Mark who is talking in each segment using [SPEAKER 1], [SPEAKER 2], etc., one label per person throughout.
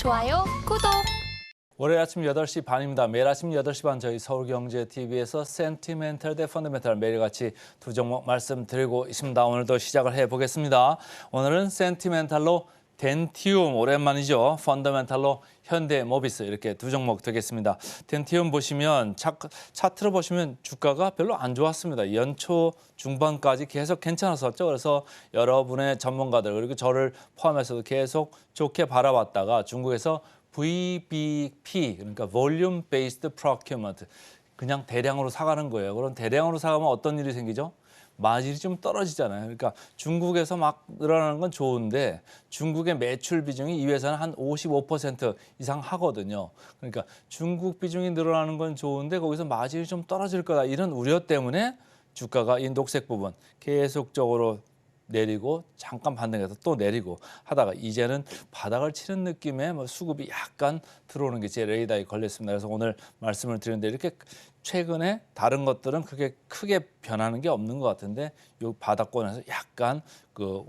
[SPEAKER 1] 좋아요, 구독.
[SPEAKER 2] 월요일 아침 8시 반입니다. 매일 아침 8시 반 저희 서울경제TV에서 센티멘탈 대 펀더멘탈 매일같이 두 종목 말씀드리고 있습니다. 오늘도 시작을 해보겠습니다. 오늘은 센티멘탈로 덴티움 오랜만이죠. 펀더멘탈로 현대모비스 이렇게 두 종목 되겠습니다. 덴티움 보시면 차트로 보시면 주가가 별로 안 좋았습니다. 연초 중반까지 계속 괜찮았었죠. 그래서 여러분의 전문가들 그리고 저를 포함해서도 계속 좋게 바라봤다가 중국에서 VBP 그러니까 Volume Based Procurement 그냥 대량으로 사가는 거예요. 그럼 대량으로 사가면 어떤 일이 생기죠? 마진이 좀 떨어지잖아요. 그러니까 중국에서 막 늘어나는 건 좋은데 중국의 매출 비중이 이 회사는 한 55% 이상 하거든요. 그러니까 중국 비중이 늘어나는 건 좋은데 거기서 마진이 좀 떨어질 거다 이런 우려 때문에 주가가 이 녹색 부분 계속적으로 내리고 잠깐 반등해서 또 내리고 하다가 이제는 바닥을 치는 느낌의 수급이 약간 들어오는 게 제 레이더에 걸렸습니다. 그래서 오늘 말씀을 드렸는데 이렇게 최근에 다른 것들은 그렇게 크게 변하는 게 없는 것 같은데 이 바닥권에서 약간 그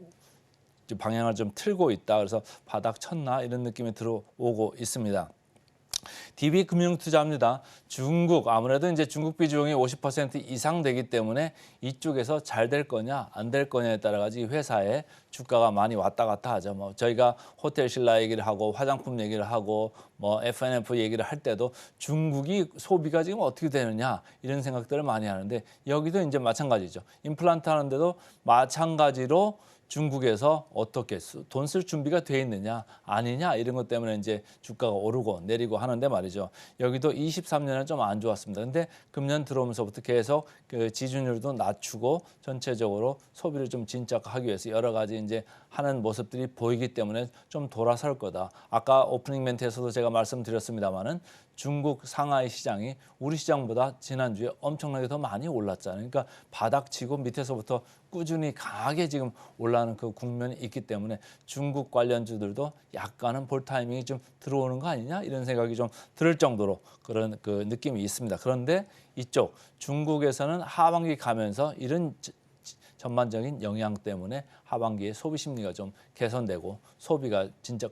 [SPEAKER 2] 방향을 좀 틀고 있다. 그래서 바닥 쳤나 이런 느낌이 들어오고 있습니다. DB금융투자입니다. 중국 아무래도 이제 중국 비중이 50% 이상 되기 때문에 이쪽에서 잘 될 거냐 안 될 거냐에 따라 가지고 회사의 주가가 많이 왔다 갔다 하죠. 뭐 저희가 호텔 신라 얘기를 하고 화장품 얘기를 하고 뭐 F&F 얘기를 할 때도 중국이 소비가 지금 어떻게 되느냐 이런 생각들을 많이 하는데 여기도 이제 마찬가지죠. 임플란트 하는데도 마찬가지로 중국에서 어떻게 돈 쓸 준비가 돼 있느냐 아니냐 이런 것 때문에 이제 주가가 오르고 내리고 하는데 말이죠. 여기도 23년은 좀 안 좋았습니다. 근데 금년 들어오면서부터 계속 그 지준율도 낮추고 전체적으로 소비를 좀 진작하기 위해서 여러 가지 이제 하는 모습들이 보이기 때문에 좀 돌아설 거다. 아까 오프닝 멘트에서도 제가 말씀드렸습니다마는 중국 상하이 시장이 우리 시장보다 지난주에 엄청나게 더 많이 올랐잖아요. 그러니까 바닥치고 밑에서부터 꾸준히 강하게 지금 올라가는 그 국면이 있기 때문에 중국 관련주들도 약간은 볼 타이밍이 좀 들어오는 거 아니냐 이런 생각이 좀 들을 정도로 그런 그 느낌이 있습니다. 그런데 이쪽 중국에서는 하반기 가면서 이런 전반적인 영향 때문에 하반기에 소비 심리가 좀 개선되고 소비가 진짜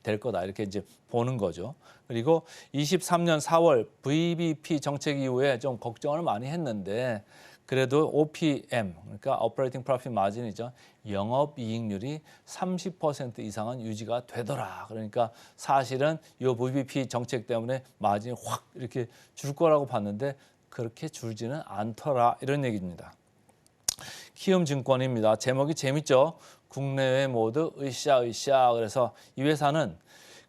[SPEAKER 2] 될 거다 이렇게 이제 보는 거죠. 그리고 23년 4월 VBP 정책 이후에 좀 걱정을 많이 했는데 그래도 OPM 그러니까 Operating Profit Margin이죠. 영업이익률이 30% 이상은 유지가 되더라. 그러니까 사실은 이 VBP 정책 때문에 마진이 확 이렇게 줄 거라고 봤는데 그렇게 줄지는 않더라 이런 얘기입니다. 키움증권입니다. 제목이 재밌죠. 국내외 모두 으쌰으쌰. 그래서 이 회사는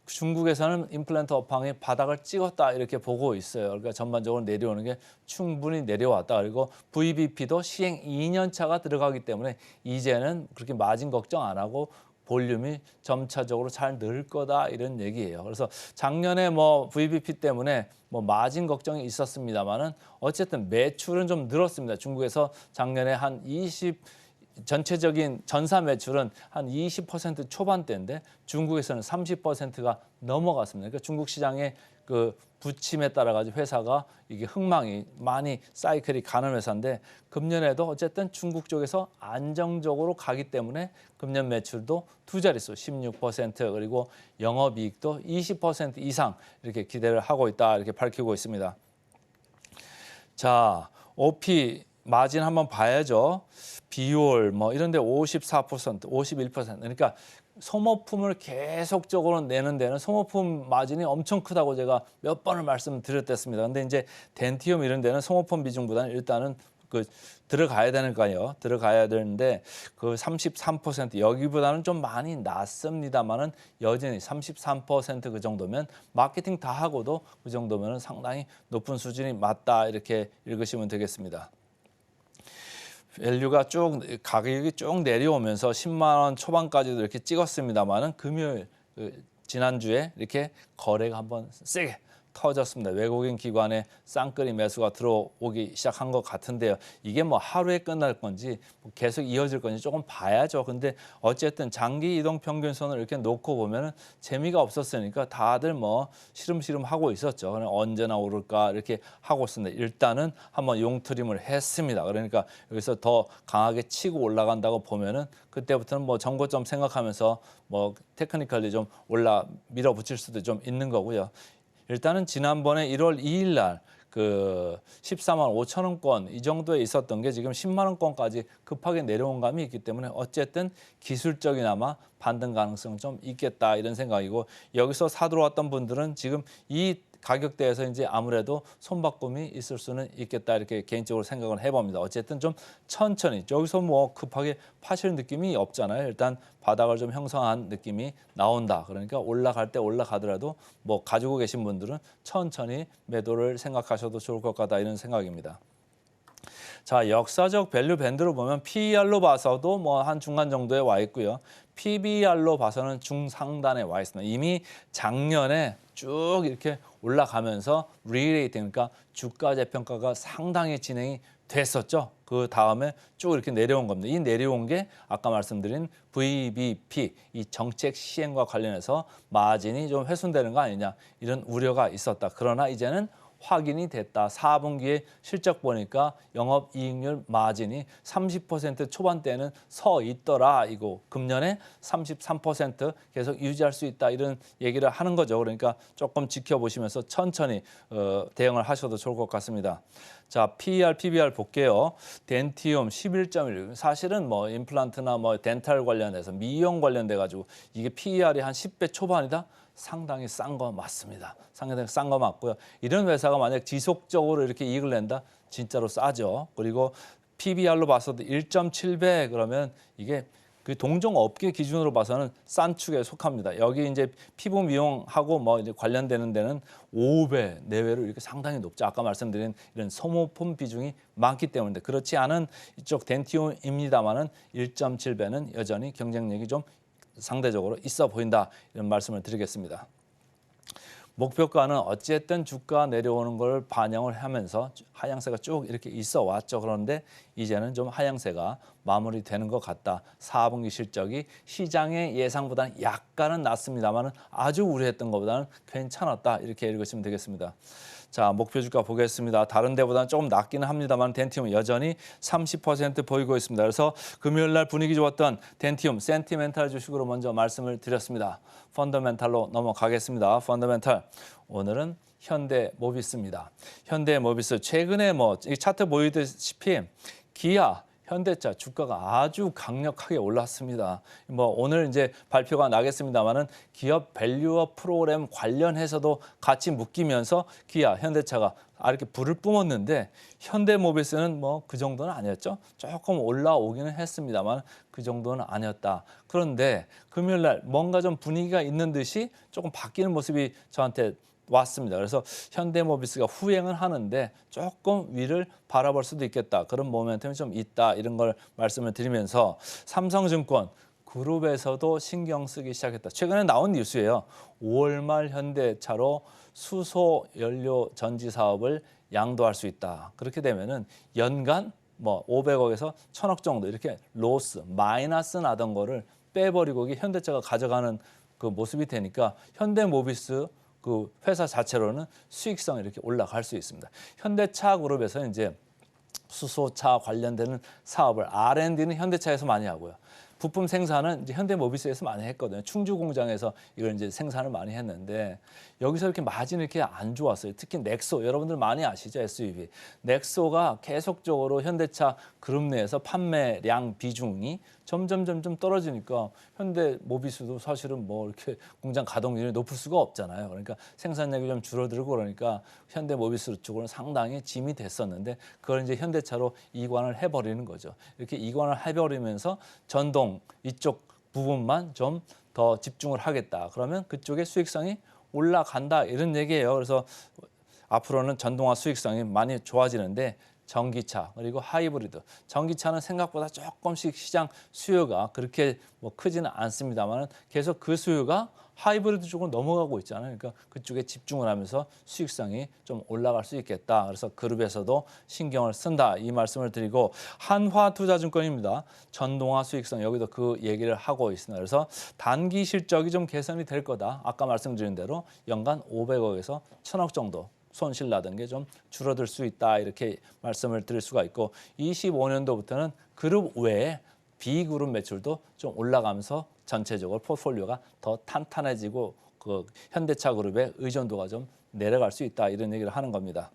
[SPEAKER 2] 중국에서는 임플란트 업황이 바닥을 찍었다 이렇게 보고 있어요. 그러니까 전반적으로 내려오는 게 충분히 내려왔다. 그리고 VBP도 시행 2년 차가 들어가기 때문에 이제는 그렇게 마진 걱정 안 하고 볼륨이 점차적으로 잘 늘 거다 이런 얘기예요. 그래서 작년에 뭐 VBP 때문에 뭐 마진 걱정이 있었습니다만은 어쨌든 매출은 좀 늘었습니다. 중국에서 작년에 한 전체적인 전사 매출은 한 20% 초반대인데 중국에서는 30%가 넘어갔습니다. 그러니까 중국 시장의 그 부침에 따라 가지고 회사가 이게 흥망이 많이 사이클이 가는 회사인데 금년에도 어쨌든 중국 쪽에서 안정적으로 가기 때문에 금년 매출도 두 자릿수 16% 그리고 영업이익도 20% 이상 이렇게 기대를 하고 있다 이렇게 밝히고 있습니다. 자, OP 마진 한번 봐야죠. 비올 뭐 이런 데 54%, 51% 그러니까 소모품을 계속적으로 내는 데는 소모품 마진이 엄청 크다고 제가 몇 번을 말씀드렸댔습니다. 근데 이제 덴티움 이런 데는 소모품 비중보다는 일단은 그 들어가야 되니까요. 들어가야 되는데 그 33% 여기보다는 좀 많이 낮습니다만은 여전히 33% 그 정도면 마케팅 다 하고도 그 정도면 상당히 높은 수준이 맞다 이렇게 읽으시면 되겠습니다. 밸류가 가격이 쭉 내려오면서 10만 원 초반까지도 이렇게 찍었습니다만은 금요일 지난주에 이렇게 거래가 한번 세게 터졌습니다. 외국인 기관의 쌍끌이 매수가 들어오기 시작한 것 같은데요. 이게 뭐 하루에 끝날 건지 뭐 계속 이어질 건지 조금 봐야죠. 근데 어쨌든 장기 이동 평균선을 이렇게 놓고 보면은 재미가 없었으니까 다들 뭐 시름시름 하고 있었죠. 그냥 언제나 오를까 이렇게 하고 있습니다. 일단은 한번 용트림을 했습니다. 그러니까 여기서 더 강하게 치고 올라간다고 보면은 그때부터는 뭐 정고점 생각하면서 뭐 테크니컬리 좀 밀어붙일 수도 좀 있는 거고요. 일단은 지난번에 1월 2일 날 그 14만 5천 원권 이 정도에 있었던 게 지금 10만 원권까지 급하게 내려온 감이 있기 때문에 어쨌든 기술적이나마 반등 가능성 좀 있겠다 이런 생각이고, 여기서 사들어왔던 분들은 지금 이 가격대에서 이제 아무래도 손바꿈이 있을 수는 있겠다 이렇게 개인적으로 생각을 해봅니다. 어쨌든 좀 천천히, 여기서 뭐 급하게 파실 느낌이 없잖아요. 일단 바닥을 좀 형성한 느낌이 나온다. 그러니까 올라갈 때 올라가더라도 뭐 가지고 계신 분들은 천천히 매도를 생각하셔도 좋을 것 같다 이런 생각입니다. 자, 역사적 밸류 밴드로 보면 PER로 봐서도 뭐 한 중간 정도에 와 있고요. PBR로 봐서는 중상단에 와 있습니다. 이미 작년에 쭉 이렇게 올라가면서 리레이팅, 그러니까 주가 재평가가 상당히 진행이 됐었죠. 그 다음에 쭉 이렇게 내려온 겁니다. 이 내려온 게 아까 말씀드린 VBP, 이 정책 시행과 관련해서 마진이 좀 훼손되는 거 아니냐 이런 우려가 있었다. 그러나 이제는 확인이 됐다. 4분기에 실적 보니까 영업이익률 마진이 30% 초반대는 서 있더라. 이거 금년에 33% 계속 유지할 수 있다. 이런 얘기를 하는 거죠. 그러니까 조금 지켜보시면서 천천히 대응을 하셔도 좋을 것 같습니다. 자, PER, PBR 볼게요. 덴티움 11.1. 사실은 뭐 임플란트나 뭐 덴탈 관련해서 미용 관련돼 가지고 이게 PER이 한 10배 초반이다. 상당히 싼 거 맞습니다. 상당히 싼 거 맞고요. 이런 회사가 만약 지속적으로 이렇게 이익을 낸다? 진짜로 싸죠. 그리고 PBR로 봐서도 1.7배 그러면 이게 그 동종업계 기준으로 봐서는 싼 축에 속합니다. 여기 이제 피부 미용하고 뭐 이제 관련되는 데는 5배 내외로 이렇게 상당히 높죠. 아까 말씀드린 이런 소모품 비중이 많기 때문에. 그렇지 않은 이쪽 덴티움입니다만은 1.7배는 여전히 경쟁력이 좀 상대적으로 있어 보인다 이런 말씀을 드리겠습니다. 목표가는 어쨌든 주가 내려오는 걸 반영을 하면서 하향세가 쭉 이렇게 있어 왔죠. 그런데 이제는 좀 하향세가 마무리되는 것 같다. 4분기 실적이 시장의 예상보다는 약간은 낮습니다만 아주 우려했던 것보다는 괜찮았다. 이렇게 읽으시면 되겠습니다. 자, 목표 주가 보겠습니다. 다른 데보다는 조금 낮기는 합니다만 덴티움은 여전히 30% 보이고 있습니다. 그래서 금요일 날 분위기 좋았던 덴티움 센티멘탈 주식으로 먼저 말씀을 드렸습니다. 펀더멘탈로 넘어가겠습니다. 펀더멘탈. 오늘은 현대모비스입니다. 현대모비스 최근에 뭐 이 차트 보이듯이 기아, 현대차 주가가 아주 강력하게 올랐습니다. 뭐 오늘 이제 발표가 나겠습니다만은 기업 밸류업 프로그램 관련해서도 같이 묶이면서 기아, 현대차가 이렇게 불을 뿜었는데 현대모비스는 뭐 그 정도는 아니었죠. 조금 올라오기는 했습니다만 그 정도는 아니었다. 그런데 금요일 날 뭔가 좀 분위기가 있는 듯이 조금 바뀌는 모습이 저한테 왔습니다. 그래서 현대모비스가 후행을 하는데 조금 위를 바라볼 수도 있겠다. 그런 모멘텀이 좀 있다. 이런 걸 말씀을 드리면서 삼성증권 그룹에서도 신경 쓰기 시작했다. 최근에 나온 뉴스예요. 5월 말 현대차로 수소 연료 전지 사업을 양도할 수 있다. 그렇게 되면은 연간 뭐 500억에서 1000억 정도 이렇게 로스, 마이너스 나던 거를 빼버리고 이게 현대차가 가져가는 그 모습이 되니까 현대모비스 그 회사 자체로는 수익성이 이렇게 올라갈 수 있습니다. 현대차 그룹에서 이제 수소차 관련되는 사업을 R&D는 현대차에서 많이 하고요. 부품 생산은 이제 현대모비스에서 많이 했거든요. 충주 공장에서 이걸 이제 생산을 많이 했는데 여기서 이렇게 마진이 이렇게 안 좋았어요. 특히 넥소 여러분들 많이 아시죠? SUV. 넥소가 계속적으로 현대차 그룹 내에서 판매량 비중이 점점 떨어지니까 현대모비스도 사실은 뭐 이렇게 공장 가동률이 높을 수가 없잖아요. 그러니까 생산량이 좀 줄어들고 그러니까 현대모비스 쪽으로는 상당히 짐이 됐었는데 그걸 이제 현대차로 이관을 해버리는 거죠. 이렇게 이관을 해버리면서 전동 이쪽 부분만 좀 더 집중을 하겠다. 그러면 그쪽의 수익성이 올라간다 이런 얘기예요. 그래서 앞으로는 전동화 수익성이 많이 좋아지는데 전기차 그리고 하이브리드. 전기차는 생각보다 조금씩 시장 수요가 그렇게 뭐 크지는 않습니다만 계속 그 수요가 하이브리드 쪽으로 넘어가고 있잖아요. 그러니까 그쪽에 집중을 하면서 수익성이 좀 올라갈 수 있겠다. 그래서 그룹에서도 신경을 쓴다. 이 말씀을 드리고 한화투자증권입니다. 전동화 수익성 여기도 그 얘기를 하고 있습니다. 그래서 단기 실적이 좀 개선이 될 거다. 아까 말씀드린 대로 연간 500억에서 1000억 정도 손실 나던 게 좀 줄어들 수 있다. 이렇게 말씀을 드릴 수가 있고 25년도부터는 그룹 외에 B그룹 매출도 좀 올라가면서 전체적으로 포트폴리오가 더 탄탄해지고 그 현대차 그룹의 의존도가 좀 내려갈 수 있다. 이런 얘기를 하는 겁니다.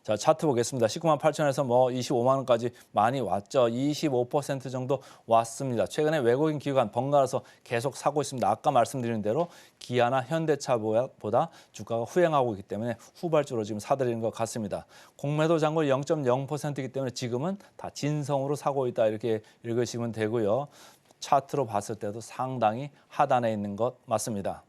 [SPEAKER 2] 자, 차트 보겠습니다. 19만 8천에서 뭐 25만 원까지 많이 왔죠. 25% 정도 왔습니다. 최근에 외국인 기관 번갈아서 계속 사고 있습니다. 아까 말씀드린 대로 기아나 현대차보다 주가가 후행하고 있기 때문에 후발주로 지금 사들이는 것 같습니다. 공매도 잔고율 0.0%이기 때문에 지금은 다 진성으로 사고 있다. 이렇게 읽으시면 되고요. 차트로 봤을 때도 상당히 하단에 있는 것 맞습니다.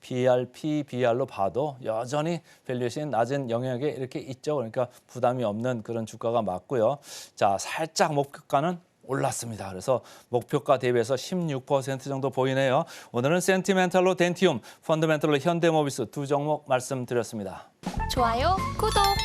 [SPEAKER 2] PR, PBR로 봐도 여전히 밸류에이션이 낮은 영역에 이렇게 있죠. 그러니까 부담이 없는 그런 주가가 맞고요. 자, 살짝 목표가는 올랐습니다. 그래서 목표가 대비해서 16% 정도 보이네요. 오늘은 센티멘탈로 덴티움, 펀더멘탈로 현대모비스 두 종목 말씀드렸습니다.
[SPEAKER 1] 좋아요, 구독.